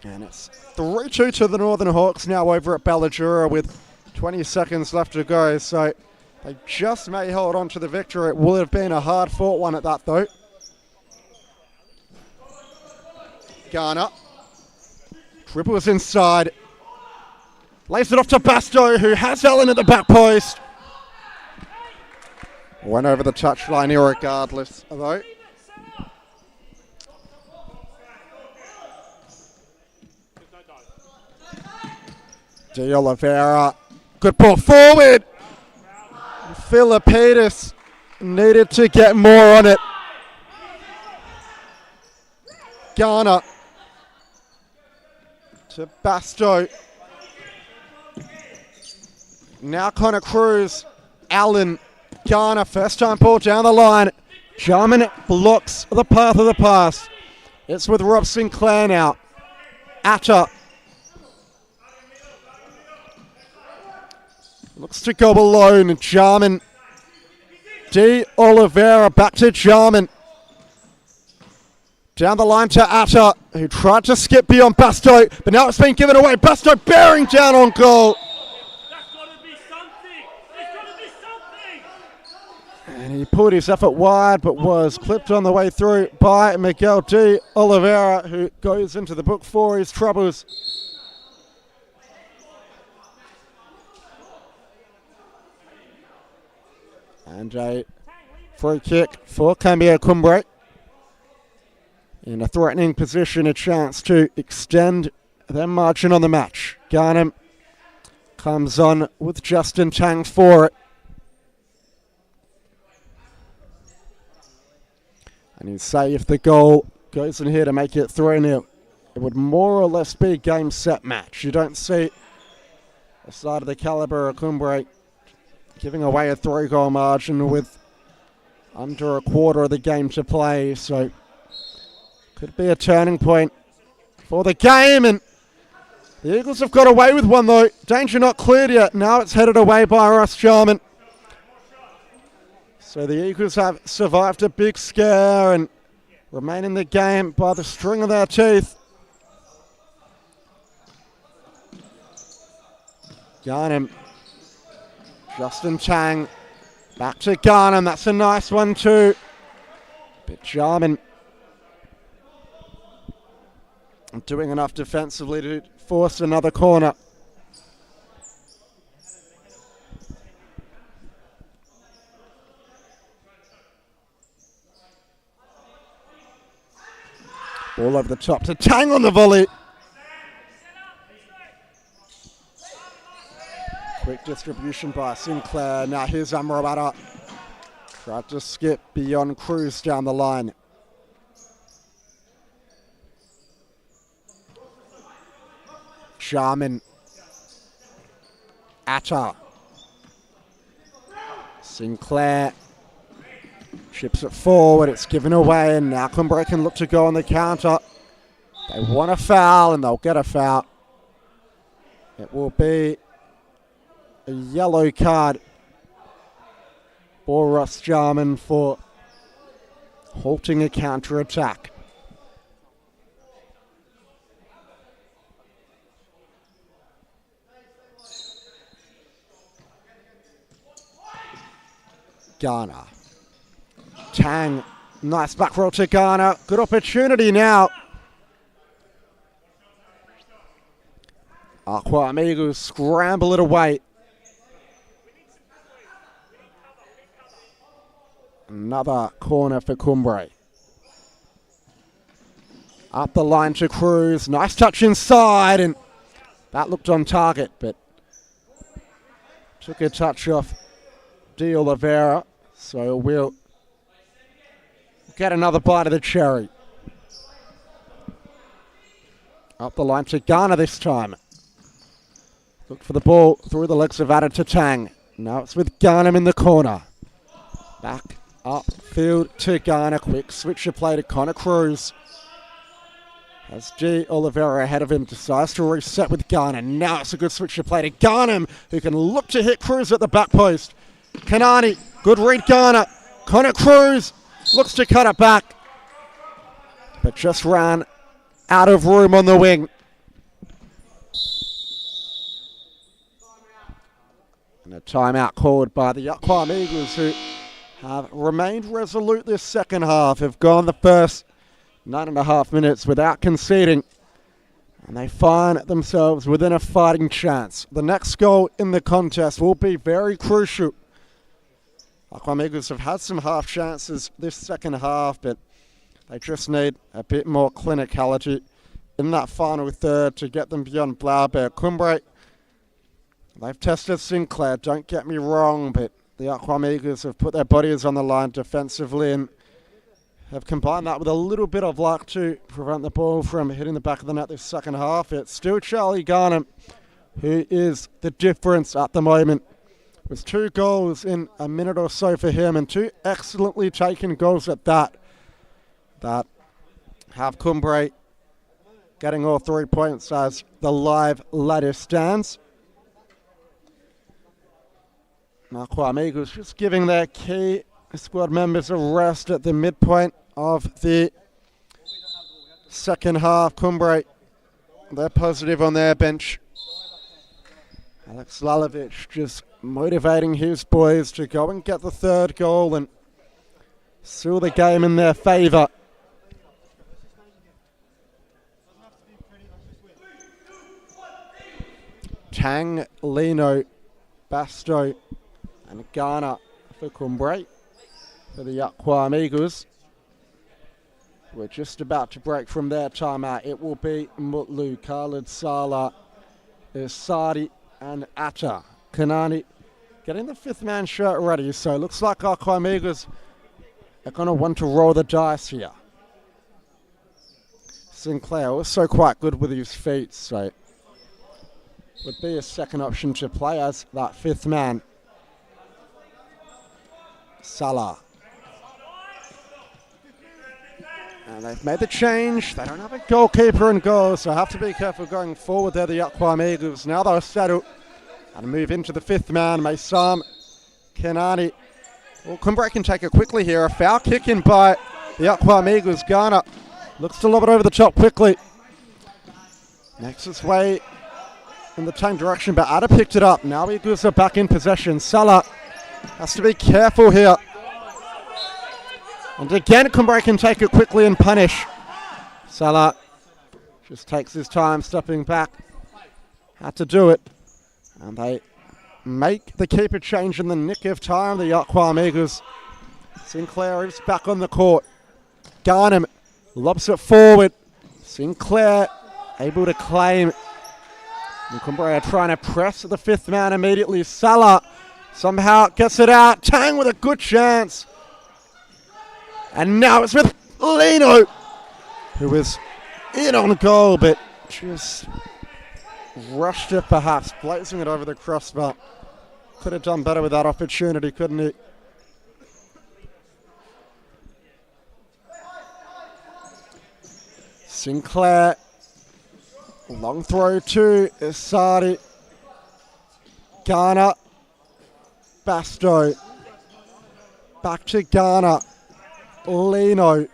And it's 3-2 to the Northern Hawks now over at Ballajura with 20 seconds left to go. So they just may hold on to the victory. It would have been a hard-fought one at that, though. Garner dribbles inside. Lays it off to Basto, who has Allen at the back post. Went over the touchline irregardless, though. De Oliveira. Good ball forward. Philippidis needed to get more on it. Garner to Basto. Now Connor Cruz. Allen. Garner, first time ball down the line. Jarman blocks the path of the pass. It's with Rob Sinclair now. Atta looks to go alone. Jarman. De Oliveira back to Jarman. Down the line to Atta, who tried to skip beyond Basto, but now it's been given away. Basto bearing down on goal. That's gotta be something. There's gotta be something. And he pulled his effort wide, but was clipped on the way through by Miguel De Oliveira, who goes into the book for his troubles. And a free kick for Cambio Cumbre. In a threatening position, a chance to extend their margin on the match. Garnham comes on with Justin Tang for it. And he'd say if the goal goes in here to make it 3-0, it would more or less be a game set match. You don't see a side of the calibre of Cumbre giving away a 3-goal margin with under a quarter of the game to play, so could be a turning point for the game. And the Eagles have got away with one though. Danger not cleared yet. Now it's headed away by Ross Jarman. So the Eagles have survived a big scare and remain in the game by the string of their teeth. Garnham. Justin Tang. Back to Garnham. That's a nice one too. But Jarman doing enough defensively to force another corner. Ball over the top to Tang on the volley. Quick distribution by Sinclair. Now here's Amrabat. Tried to skip beyond Cruz down the line. Jarman. Atta. Sinclair chips it forward. It's given away, and now Cumbre can look to go on the counter. They want a foul, and they'll get a foul. It will be a yellow card for Ross Jarman for halting a counter-attack. Garner. Tang. Nice back roll to Garner. Good opportunity now. Arqam Eagles scramble it away. Another corner for Cumbre. Up the line to Cruz. Nice touch inside, and that looked on target, but took a touch off De Oliveira, so we'll get another bite of the cherry. Up the line to Garner this time. Look for the ball through the legs of Atta to Tang. Now it's with Garnham in the corner. Back upfield to Garner. Quick switch of play to Connor Cruz. As De Oliveira ahead of him decides to reset with Garner. Now it's a good switch of play to Garnham, who can look to hit Cruz at the back post. Kanani, good read Garner. Connor Cruz looks to cut it back, but just ran out of room on the wing. And a timeout called by the Arqam Eagles, who have remained resolute this second half, have gone the first 9.5 minutes without conceding, and they find themselves within a fighting chance. The next goal in the contest will be very crucial. Arqam Eagles have had some half chances this second half, but they just need a bit more clinicality in that final third to get them beyond Blaubeer. Cumbre, they've tested Sinclair, don't get me wrong, but the Arqam Eagles have put their bodies on the line defensively and have combined that with a little bit of luck to prevent the ball from hitting the back of the net this second half. It's still Charlie Garnham who is the difference at the moment, with 2 goals in a minute or so for him, and 2 excellently taken goals at that. That have Cumbre getting all 3 points as the live ladder stands. Arqam Eagles just giving their key squad members a rest at the midpoint of the second half. Cumbre, they're positive on their bench. Alex Lalovic just motivating his boys to go and get the third goal and seal the game in their favour. Tang, Lino, Basto and Ghana for Cumbre. For the Arqam Eagles, we're just about to break from their timeout. It will be Mutlu, Khalid, Salah, Sadi and Atta. Kanani getting the fifth man shirt ready, so it looks like Arqam Eagles are going to want to roll the dice here. Sinclair also quite good with his feet, so would be a second option to play as that fifth man. Salah. And they've made the change. They don't have a goalkeeper in goal, so have to be careful going forward there, the Arqam Eagles. Now they'll settle and move into the fifth man, Maysam Kenani. Well, Cumbre can take it quickly here. A foul kick in by the Arqam Eagles. Ghana looks to lob it over the top quickly. Makes its way in the Tang direction, but Ada picked it up. Now Eagles are back in possession. Salah has to be careful here. And again, Cumbre can take it quickly and punish. Salah just takes his time stepping back. Had to do it. And they make the keeper change in the nick of time, the Arqam Eagles. Sinclair is back on the court. Garnham lobs it forward. Sinclair able to claim. And Cumbre are trying to press the fifth man immediately. Salah somehow gets it out. Tang with a good chance. And now it's with Lino, who was in on goal, but just rushed it perhaps, blazing it over the crossbar. Could have done better with that opportunity, couldn't he? Sinclair, long throw to Isadi. Ghana, Basto, back to Ghana. Lino.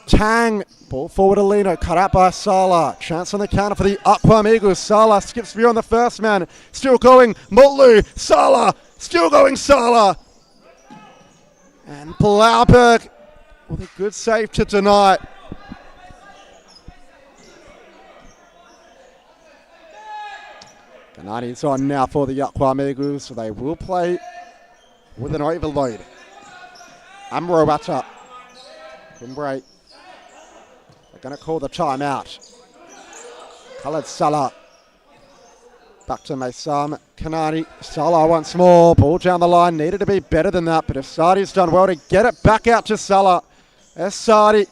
Tang. Ball forward to Lino. Cut out by Salah. Chance on the counter for the Arqam Eagles. Salah skips beyond the first man. Still going. Mutlu. Salah. Still going Salah. And Blauberg with a good save to deny it. Kanani's on now for the Arqam Eagles, so they will play with an overload. Amro Atta. Cumbre. They're going to call the timeout. Khalid Salah. Back to Maysam Kanani. Salah once more. Ball down the line. Needed to be better than that, but Asadi's done well to get it back out to Salah. Asadi.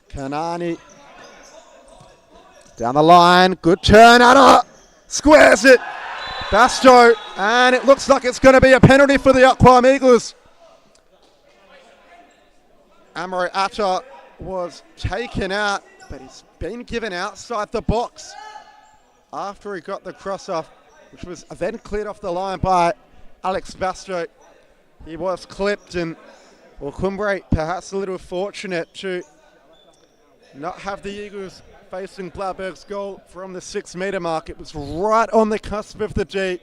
Kanani. Down the line. Good turn. Atta squares it. Basto. And it looks like it's going to be a penalty for the Arqam Eagles. Amro Atta was taken out, but he's been given outside the box after he got the cross off, which was then cleared off the line by Alex Basto. He was clipped, and well, Cumbre perhaps a little fortunate to not have the Eagles facing Blauberg's goal from the 6 metre mark. It was right on the cusp of the D.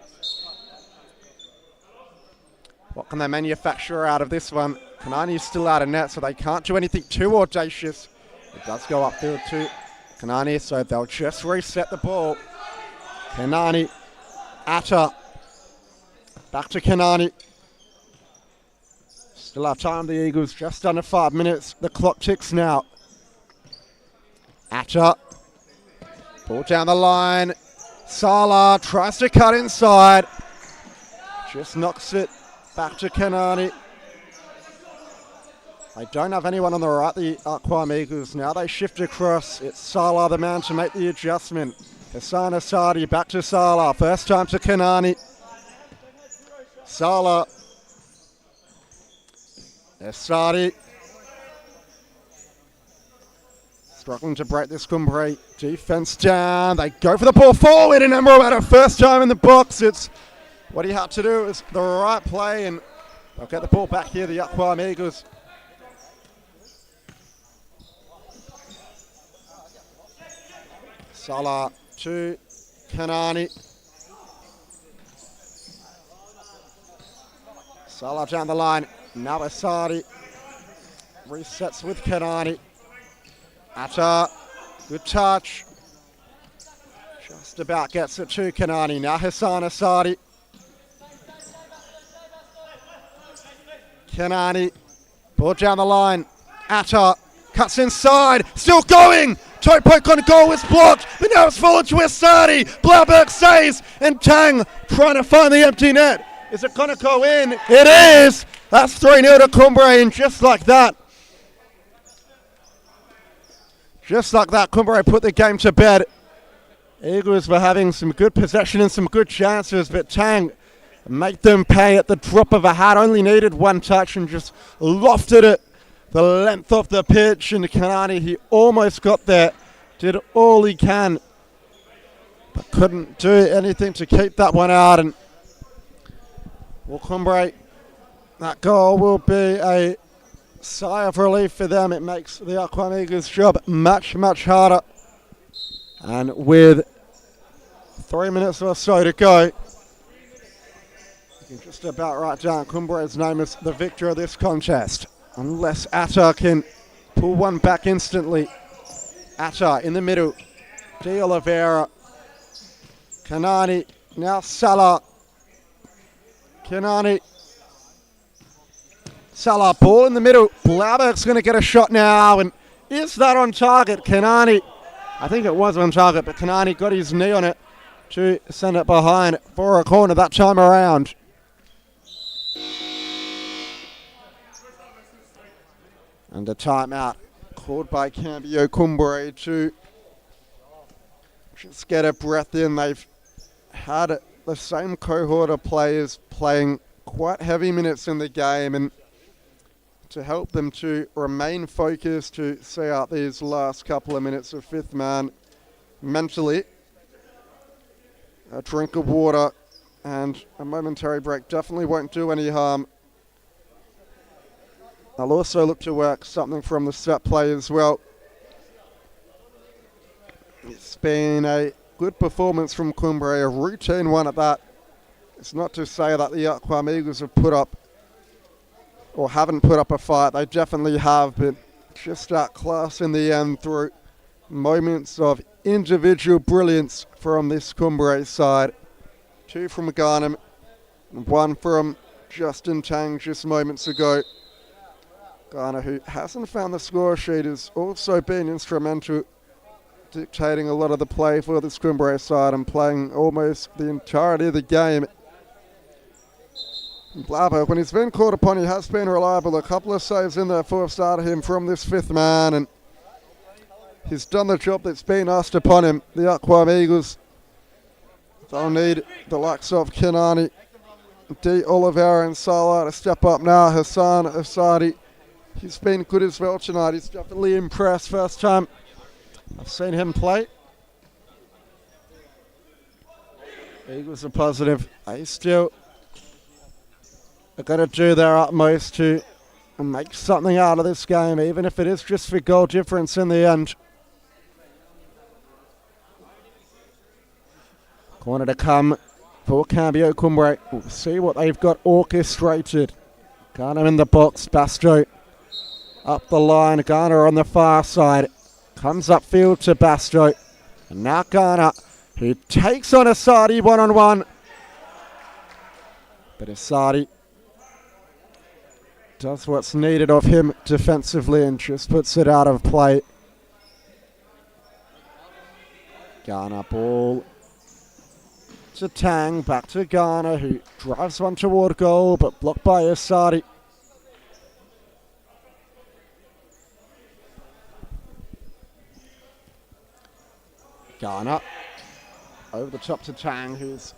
What can they manufacture out of this one? Kanani's still out of net, so they can't do anything too audacious. It does go upfield to Kanani, so they'll just reset the ball. Kanani, Atta, back to Kanani. Still have time, the Eagles, just under 5 minutes. The clock ticks now. Atta, ball down the line. Salah tries to cut inside. Just knocks it back to Kanani. They don't have anyone on the right, the Arqam Eagles. Now they shift across. It's Salah, the man to make the adjustment. Hassan Asadi back to Salah. First time to Kanani. Salah. Esadi. Struggling to break this Cumbre. Defense down. They go for the ball forward, and Emerald first time in the box. It's what he had to do is the right play, and they'll get the ball back here, the Arqam Eagles. Salah to Kanani. Salah down the line. Now Esadi resets with Kanani. Atta, good touch. Just about gets it to Kanani. Now Hassan Asadi. Kanani, ball down the line. Atta cuts inside, still going. Toe poke on goal was blocked, but now it's fallen to Asadi. Blauberg saves, and Tang trying to find the empty net. Is it going to go in? It is! That's 3-0 to Cumbre, and just like that, Cumbre put the game to bed. Eagles were having some good possession and some good chances, but Tang made them pay at the drop of a hat. Only needed one touch and just lofted it the length of the pitch. And Kanani, he almost got there, did all he can, but couldn't do anything to keep that one out. And well, Cumbre, that goal will be a sigh of relief for them. It makes the Arqam Eagles' job much, much harder. And with 3 minutes or so to go, you can just about write down Cumbre's name as the victor of this contest. Unless Atta can pull one back instantly. Atta in the middle. De Oliveira. Kanani. Now Salah. Kanani. Salah, ball in the middle. Blauberg's going to get a shot now. And is that on target? Kanani, I think it was on target, but Kanani got his knee on it to send it behind for a corner that time around. And a timeout called by Cambio Cumbre to just get a breath in. They've had the same cohort of players playing quite heavy minutes in the game, and to help them to remain focused, to see out these last couple of minutes of fifth man mentally. A drink of water and a momentary break definitely won't do any harm. They'll also look to work something from the set play as well. It's been a good performance from Cumbre, a routine one at that. It's not to say that the Arqam Eagles have put up or haven't put up a fight. They definitely have, but just that class in the end through moments of individual brilliance from this Cumbre side. 2 from Ghanem and 1 from Justin Tang just moments ago. Ghana, who hasn't found the score sheet, has also been instrumental dictating a lot of the play for the Cumbre side and playing almost the entirety of the game. Blauberg, when he's been called upon, he has been reliable. A couple of saves in there for started him from this fifth man, and he's done the job that's been asked upon him. The Arqam Eagles, they'll need the likes of Kanani, De Oliveira and Salah to step up now. Hassan Asadi, he's been good as well tonight. He's definitely impressed. First time I've seen him play. Eagles are positive. They still are going to do their utmost to make something out of this game, even if it is just for goal difference in the end. Corner to come for Cambio Cumbre. We'll see what they've got orchestrated. Ghana in the box. Basto up the line. Ghana on the far side. Comes upfield to Basto. And now Ghana, who takes on Asadi one-on-one. But Asadi does what's needed of him defensively and just puts it out of play. Ghana ball to Tang, back to Ghana, who drives one toward goal, but blocked by Asadi. Ghana over the top to Tang, who's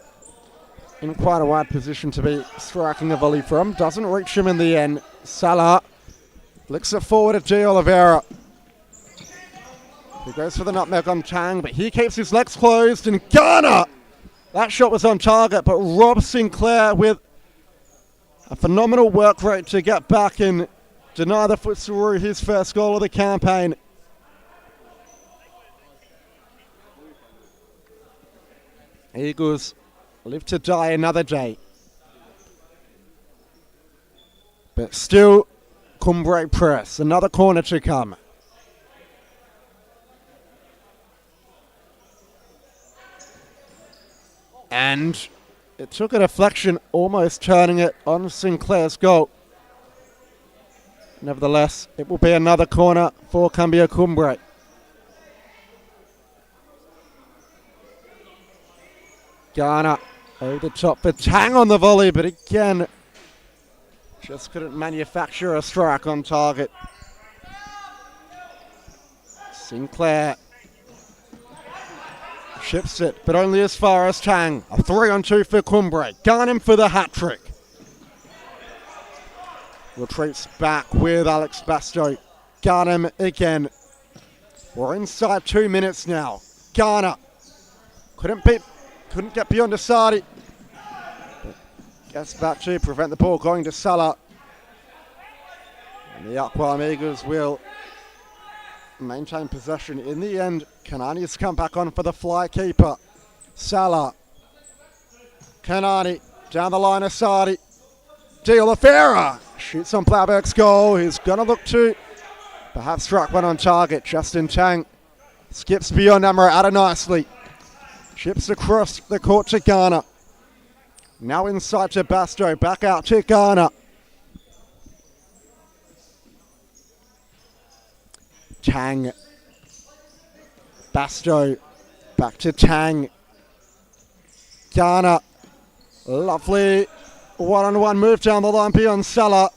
in quite a wide position to be striking a volley from. Doesn't reach him in the end. Salah Flicks it forward to G. Oliveira. He goes for the nutmeg on Tang, but he keeps his legs closed, and Ghana! That shot was on target, but Rob Sinclair with a phenomenal work rate to get back and deny the Futsaluru his first goal of the campaign. Eagles live to die another day. But still, Cumbre press. Another corner to come. And it took a deflection, almost turning it on Sinclair's goal. Nevertheless, it will be another corner for Cambio Cumbre. Ghana over the top for Tang on the volley, but again, just couldn't manufacture a strike on target. Sinclair ships it, but only as far as Tang. A 3-on-2 for Cumbre. Ghanem for the hat-trick. Retreats back with Alex Basto. Ghanem again. We're inside 2 minutes now. Ghana couldn't get beyond Asadi. Gets back to prevent the ball going to Salah. And the Arqam Eagles will maintain possession. In the end, Kanani's come back on for the fly keeper. Salah. Kanani down the line, Asadi. De Oliveira shoots on Blauberg's goal. He's going to look to perhaps strike one on target. Justin Tang skips beyond Amara nicely. Chips across the court to Ghana. Now inside to Basto. Back out to Ghana. Tang. Basto. Back to Tang. Ghana. Lovely one-on-one move down the line beyond Salah.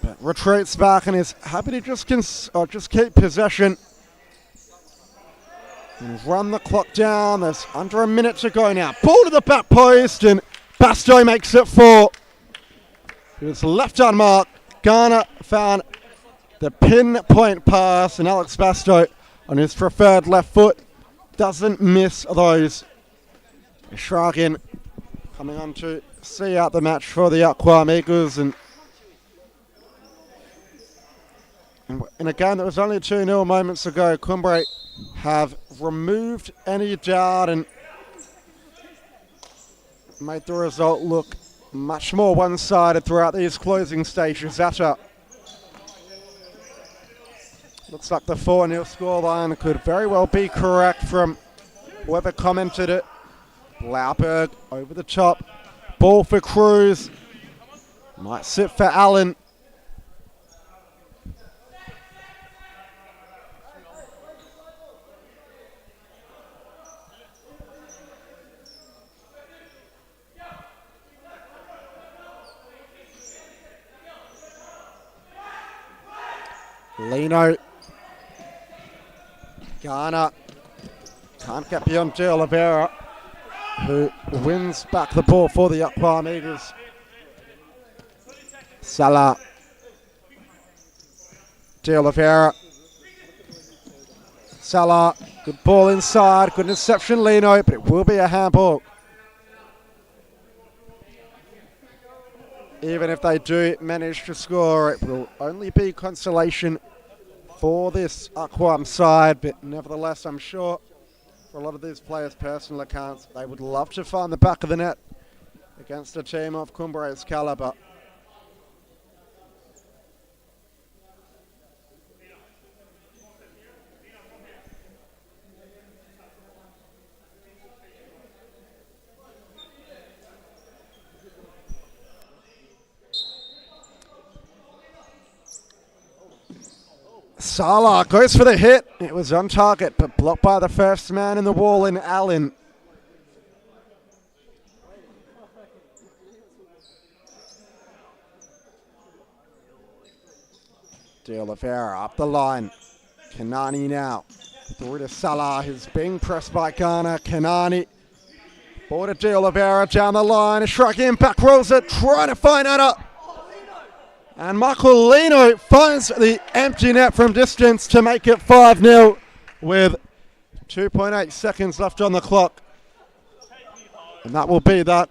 But retreats back and is happy to just keep possession and run the clock down. There's under a minute to go now. Ball to the back post, and Basto makes it 4. He was left unmarked. Ghana found the pinpoint pass, and Alex Basto on his preferred left foot doesn't miss those. Shragin coming on to see out the match for the Arqam Eagles, and in a game that was only 2-0 moments ago, Cumbre have removed any doubt and made the result look much more one-sided throughout these closing stages. Atta looks like the 4-0 scoreline could very well be correct from whoever commented it. Blauberg over the top. Ball for Cruz. Might sit for Allen. Lino. Ghana can't get beyond De Oliveira, who wins back the ball for the Arqam Eagles. Salah. De Oliveira. Salah. Good ball inside. Good interception, Lino, but it will be a handball. Even if they do manage to score, it will only be consolation for this Arqam side, but nevertheless, I'm sure for a lot of these players' personal accounts, they would love to find the back of the net against a team of Cumbre's calibre. Salah goes for the hit. It was on target, but blocked by the first man in the wall in Allen. De Oliveira up the line. Kanani now. Through to Salah, who's being pressed by Ghana. Kanani Border de Oliveira down the line. A shrug in, back rolls it, trying to find it up. And Michael Lino finds the empty net from distance to make it 5-0 with 2.8 seconds left on the clock. And that will be that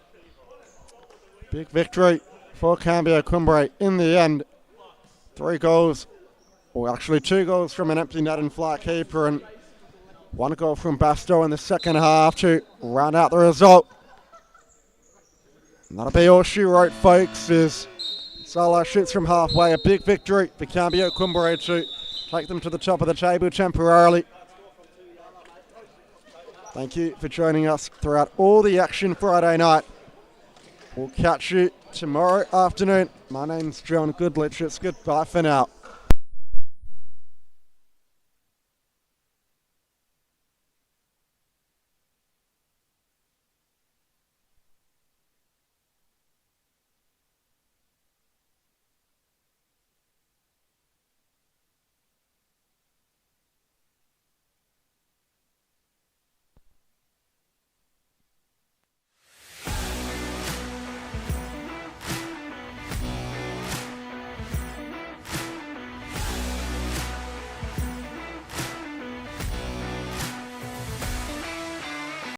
big victory for Cambio Cumbre in the end. 3 goals, or actually 2 goals from an empty net and fly keeper, and 1 goal from Basto in the second half to round out the result. And that'll be all she wrote, folks, is Solo shoots from halfway. A big victory for Cambio Cumbre to take them to the top of the table temporarily. Thank you for joining us throughout all the action Friday night. We'll catch you tomorrow afternoon. My name's John Goodlich. It's goodbye for now.